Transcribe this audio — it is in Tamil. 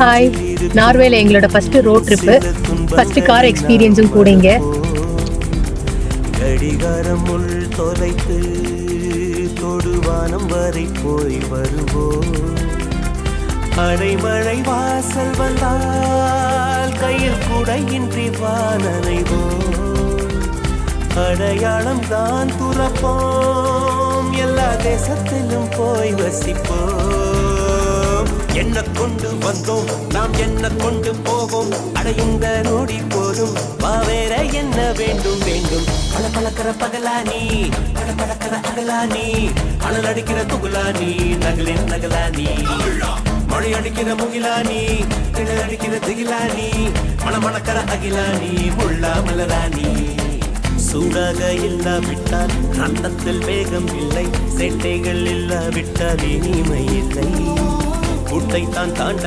ஹாய், நார்வேல எங்களோட first road trip, first car எக்ஸ்பீரியன்ஸும் கூடங்க. கடிகாரம் உள் தொலைத்து தொடுவானம் வரை போய் வருவோம். அடைமழை வாசல் வந்தால் கையில் குடையின்றி வானனைவோம். அடையாளம் தான் துறப்போம், எல்லா தேசத்திலும் போய் வசிப்போம். என்ன கொண்டு வந்தோம் நாம் என்ன கொண்டு போவோம், அடையுங்க நோடி போதும் வா வேற என்ன வேண்டும் வேண்டும். பல பழக்கிற பகலானி பல பழக்கிற அகலானி, அனல் அடிக்கிற துகுலானி நகலின் நகலானி, மழை அடிக்கிற முகிலானி கிணல் அடிக்கிற திகிலானி, மணமணக்கிற அகிலானி முள்ளா மலராணி. சூடாக இல்லாவிட்டால் ரத்தத்தில் வேகம் இல்லை, சேட்டைகள் இல்லாவிட்டால் இனிமை இல்லை. கூட்டை தான் தாண்ட